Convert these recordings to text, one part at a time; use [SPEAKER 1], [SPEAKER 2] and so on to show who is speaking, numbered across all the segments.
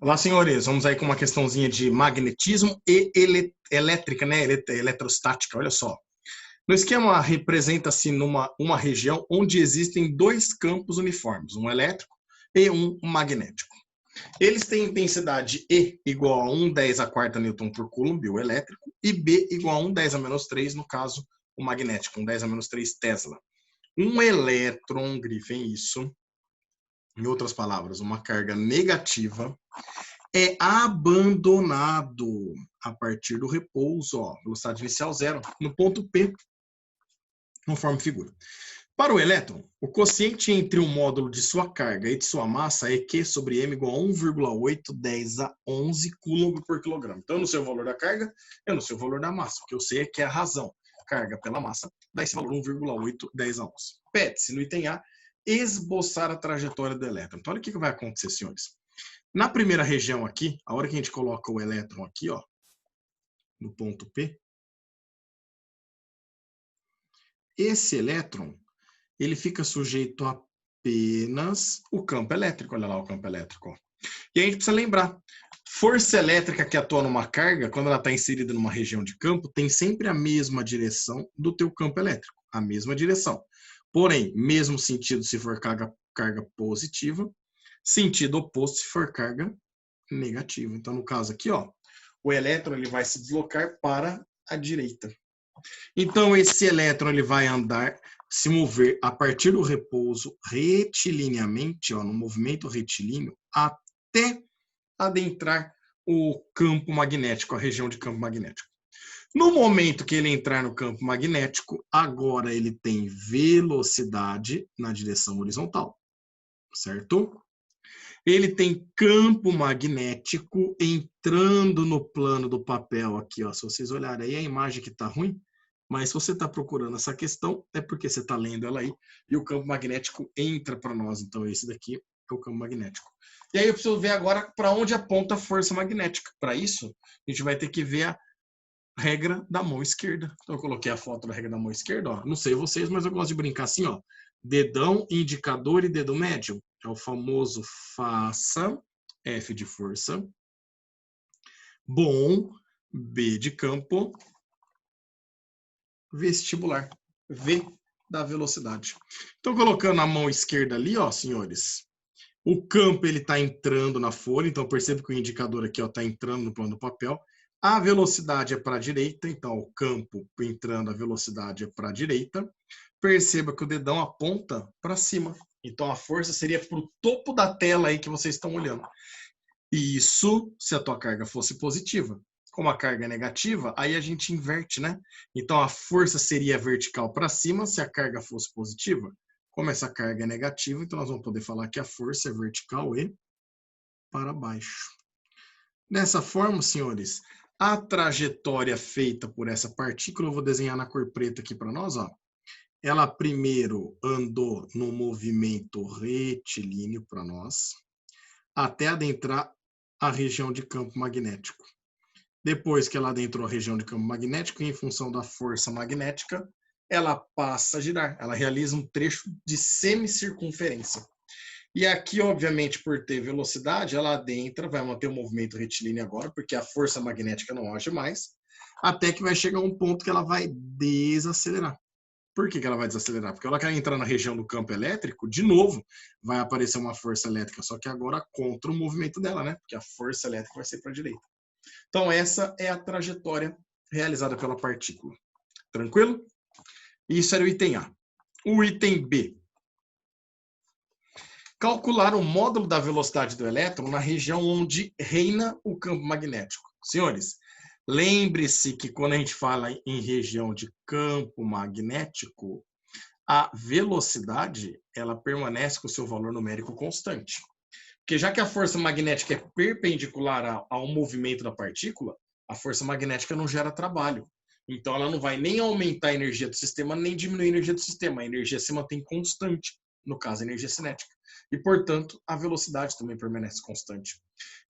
[SPEAKER 1] Olá, senhores. Vamos aí com uma questãozinha de magnetismo e elétrica, né? Eletrostática. Olha só. No esquema, representa-se uma região onde existem dois campos uniformes, um elétrico e um magnético. Eles têm intensidade E igual a 1/10 a quarta Newton por Coulomb, o elétrico, e B igual a 1/10 a menos 3, no caso, o magnético, 1/10 a menos 3 Tesla. Um elétron, grifem isso, em outras palavras, uma carga negativa, é abandonado a partir do repouso, ó, velocidade inicial zero, no ponto P, conforme figura. Para o elétron, o quociente entre o módulo de sua carga e de sua massa é Q sobre M igual a 1,810 a 11 Coulomb por quilograma. Então, eu não sei o valor da carga, eu não sei o valor da massa. O que eu sei é que é a razão. Carga pela massa dá esse valor 1,810 a 11. Pede-se, no item A, esboçar a trajetória do elétron. Então, olha o que vai acontecer, senhores. Na primeira região aqui, a hora que a gente coloca o elétron aqui, ó, no ponto P, esse elétron, ele fica sujeito apenas o campo elétrico. Olha lá o campo elétrico. Ó. E a gente precisa lembrar, força elétrica que atua numa carga, quando ela está inserida numa região de campo, tem sempre a mesma direção do teu campo elétrico. A mesma direção. Porém, mesmo sentido se for carga positiva, sentido oposto se for carga negativa. Então, no caso aqui, ó, o elétron ele vai se deslocar para a direita. Então, esse elétron ele vai andar, se mover a partir do repouso retilinamente, ó, no movimento retilíneo, até adentrar o campo magnético, a região de campo magnético. No momento que ele entrar no campo magnético, agora ele tem velocidade na direção horizontal, certo? Ele tem campo magnético entrando no plano do papel aqui, ó. Se vocês olharem aí, a imagem que está ruim, mas se você está procurando essa questão, é porque você está lendo ela aí, e o campo magnético entra para nós. Então, esse daqui é o campo magnético. E aí eu preciso ver agora para onde aponta a força magnética. Para isso, a gente vai ter que ver a regra da mão esquerda. Então, eu coloquei a foto da regra da mão esquerda, ó. Não sei vocês, mas eu gosto de brincar assim, ó. Dedão, indicador e dedo médio. É o famoso faça, F de força, bom, B de campo, vestibular, V da velocidade. Então, colocando a mão esquerda ali, ó, senhores, o campo ele está entrando na folha, então percebe que o indicador aqui está entrando no plano do papel. A velocidade é para a direita, então o campo entrando, a velocidade é para a direita. Perceba que o dedão aponta para cima. Então a força seria para o topo da tela aí que vocês estão olhando. Isso se a tua carga fosse positiva. Como a carga é negativa, aí a gente inverte, né? Então a força seria vertical para cima se a carga fosse positiva. Como essa carga é negativa, então nós vamos poder falar que a força é vertical e para baixo. Dessa forma, senhores, a trajetória feita por essa partícula, eu vou desenhar na cor preta aqui para nós, ó. Ela primeiro andou no movimento retilíneo para nós, até adentrar a região de campo magnético. Depois que ela adentrou a região de campo magnético, em função da força magnética, ela passa a girar. Ela realiza um trecho de semicircunferência. E aqui, obviamente, por ter velocidade, ela adentra, vai manter o movimento retilíneo agora, porque a força magnética não age mais, até que vai chegar um ponto que ela vai desacelerar. Por que ela vai desacelerar? Porque ela quer entrar na região do campo elétrico, de novo, vai aparecer uma força elétrica, só que agora contra o movimento dela, né? Porque a força elétrica vai ser para a direita. Então, essa é a trajetória realizada pela partícula. Tranquilo? Isso era o item A. O item B. Calcular o módulo da velocidade do elétron na região onde reina o campo magnético. Senhores, lembre-se que quando a gente fala em região de campo magnético, a velocidade ela permanece com o seu valor numérico constante. Porque já que a força magnética é perpendicular ao movimento da partícula, a força magnética não gera trabalho. Então ela não vai nem aumentar a energia do sistema, nem diminuir a energia do sistema. A energia se mantém constante, no caso a energia cinética. E, portanto, a velocidade também permanece constante.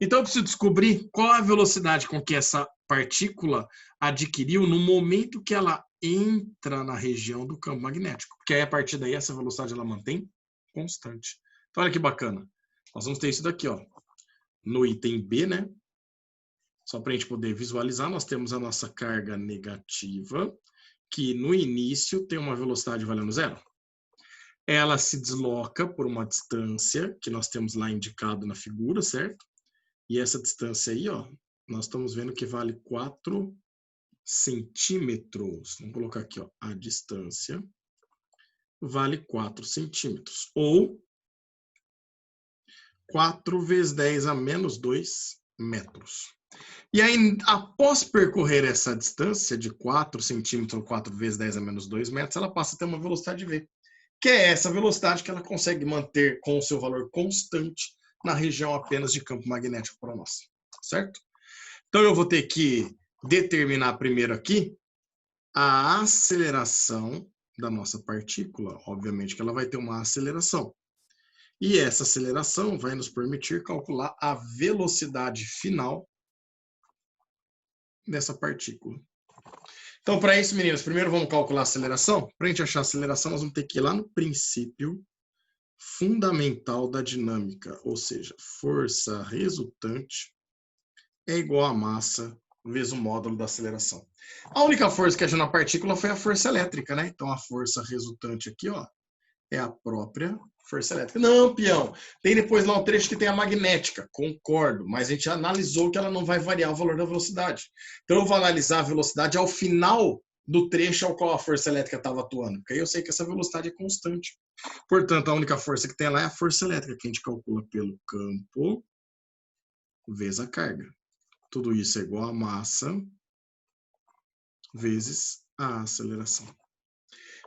[SPEAKER 1] Então eu preciso descobrir qual a velocidade com que essa partícula adquiriu no momento que ela entra na região do campo magnético. Porque aí, a partir daí, essa velocidade ela mantém constante. Então olha que bacana. Nós vamos ter isso daqui, ó. no item B, né? Só para a gente poder visualizar, nós temos a nossa carga negativa, que no início tem uma velocidade valendo 0. Ela se desloca por uma distância, que nós temos lá indicado na figura, certo? E essa distância aí, ó, nós estamos vendo que vale 4 centímetros. Vamos colocar aqui, ó, a distância vale 4 centímetros. Ou 4 vezes 10 a menos 2 metros. E aí, após percorrer essa distância de 4 centímetros ou 4 vezes 10 a menos 2 metros, ela passa a ter uma velocidade V, que é essa velocidade que ela consegue manter com o seu valor constante na região apenas de campo magnético para nós, certo? Então, eu vou ter que determinar primeiro aqui a aceleração da nossa partícula. Obviamente que ela vai ter uma aceleração. E essa aceleração vai nos permitir calcular a velocidade final dessa partícula. Então, para isso, meninos, primeiro vamos calcular a aceleração. Para a gente achar a aceleração, nós vamos ter que ir lá no princípio fundamental da dinâmica, ou seja, força resultante é igual a massa vezes o módulo da aceleração. A única força que agiu na partícula foi a força elétrica, né? Então, a força resultante aqui, ó, é a própria força elétrica. Não, peão, tem depois lá um trecho que tem a magnética, concordo, mas a gente analisou que ela não vai variar o valor da velocidade. Então eu vou analisar a velocidade ao final do trecho ao qual a força elétrica estava atuando, porque aí eu sei que essa velocidade é constante. Portanto, a única força que tem lá é a força elétrica, que a gente calcula pelo campo vezes a carga. Tudo isso é igual a massa vezes a aceleração.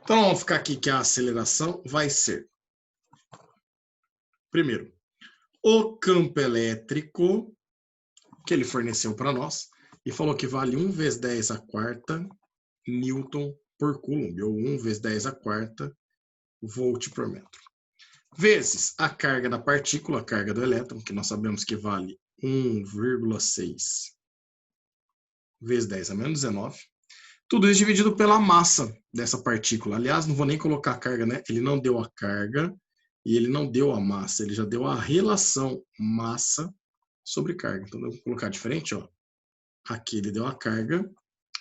[SPEAKER 1] Então, vamos ficar aqui que a aceleração vai ser, primeiro, o campo elétrico que ele forneceu para nós e falou que vale 1 vezes 10 a quarta Newton por Coulomb, ou 1 vezes 10 a quarta volt por metro. Vezes a carga da partícula, a carga do elétron, que nós sabemos que vale 1,6 vezes 10 a menos 19. Tudo isso dividido pela massa dessa partícula. Aliás, não vou nem colocar a carga, né? Ele não deu a carga e ele não deu a massa. Ele já deu a relação massa sobre carga. Então, eu vou colocar diferente, ó. Aqui ele deu a carga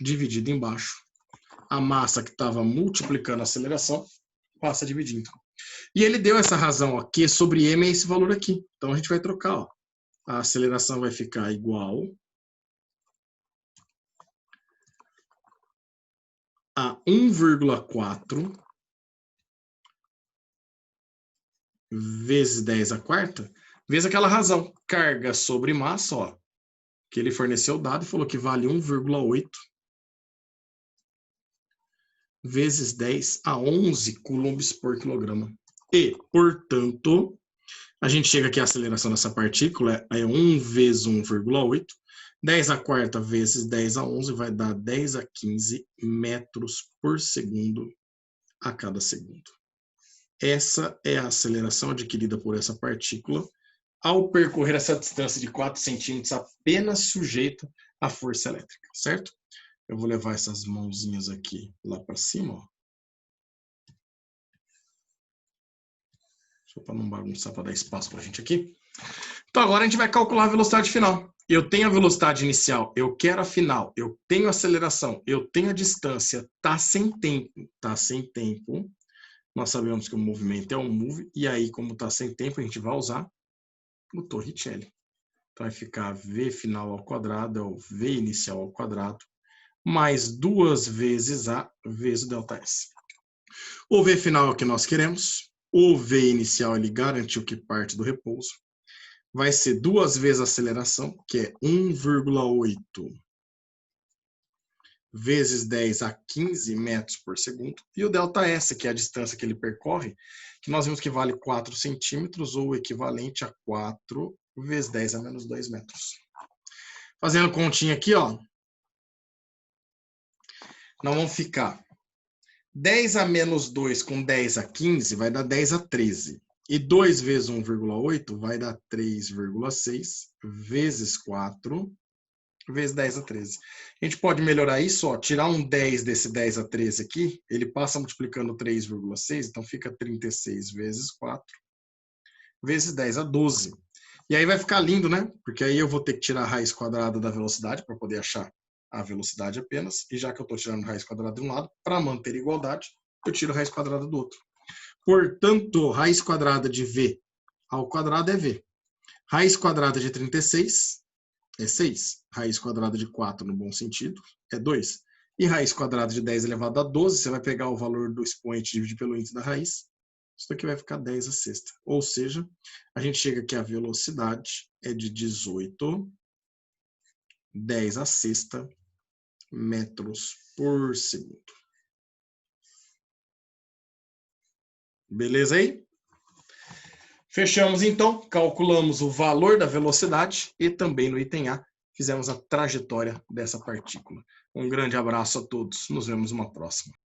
[SPEAKER 1] dividida embaixo. A massa que estava multiplicando a aceleração passa dividindo. E ele deu essa razão, ó, Q sobre M é esse valor aqui. Então, a gente vai trocar, ó. A aceleração vai ficar igual a 1,4 vezes 10 a quarta, vezes aquela razão, carga sobre massa, ó, que ele forneceu o dado e falou que vale 1,8 vezes 10 a 11 coulombs por quilograma. E, portanto, a gente chega aqui, a aceleração dessa partícula é 1 vezes 1,8, 10 a quarta vezes 10 a 11 vai dar 10 a 15 metros por segundo a cada segundo. Essa é a aceleração adquirida por essa partícula ao percorrer essa distância de 4 centímetros apenas sujeita à força elétrica, certo? Eu vou levar essas mãozinhas aqui lá para cima, ó. Só para não bagunçar, para dar espaço para a gente aqui. Então agora a gente vai calcular a velocidade final. Eu tenho a velocidade inicial, eu quero a final, eu tenho a aceleração, eu tenho a distância, tá sem tempo, tá sem tempo. Nós sabemos que o movimento é um move, e aí, como está sem tempo, a gente vai usar o Torricelli. Então, vai ficar V final ao quadrado, é o V inicial ao quadrado, mais 2 vezes A vezes o ΔS. O V final é o que nós queremos. O V inicial, ele garantiu que parte do repouso. Vai ser 2 vezes a aceleração, que é 1,8 vezes 10 a 15 metros por segundo, e o ΔS, que é a distância que ele percorre, que nós vimos que vale 4 centímetros, ou equivalente a 4 vezes 10 a menos 2 metros. Fazendo continha aqui, ó, nós vamos ficar 10 a menos 2 com 10 a 15 vai dar 10 a 13. E 2 vezes 1,8 vai dar 3,6 vezes 4 vezes 10 a 13. A gente pode melhorar isso, ó, tirar um 10 desse 10 a 13 aqui, ele passa multiplicando 3,6, então fica 36 vezes 4 vezes 10 a 12. E aí vai ficar lindo, né? Porque aí eu vou ter que tirar a raiz quadrada da velocidade para poder achar a velocidade apenas. E já que eu estou tirando raiz quadrada de um lado, para manter igualdade, eu tiro a raiz quadrada do outro. Portanto, raiz quadrada de v ao quadrado é v. Raiz quadrada de 36 é 6. Raiz quadrada de 4, no bom sentido, é 2. E raiz quadrada de 10 elevado a 12, você vai pegar o valor do expoente e dividir pelo índice da raiz. Isso daqui vai ficar 10 a sexta. Ou seja, a gente chega que a velocidade é de 18, 10 a sexta metros por segundo. Beleza aí? Fechamos então, calculamos o valor da velocidade e também no item A fizemos a trajetória dessa partícula. Um grande abraço a todos, nos vemos numa próxima.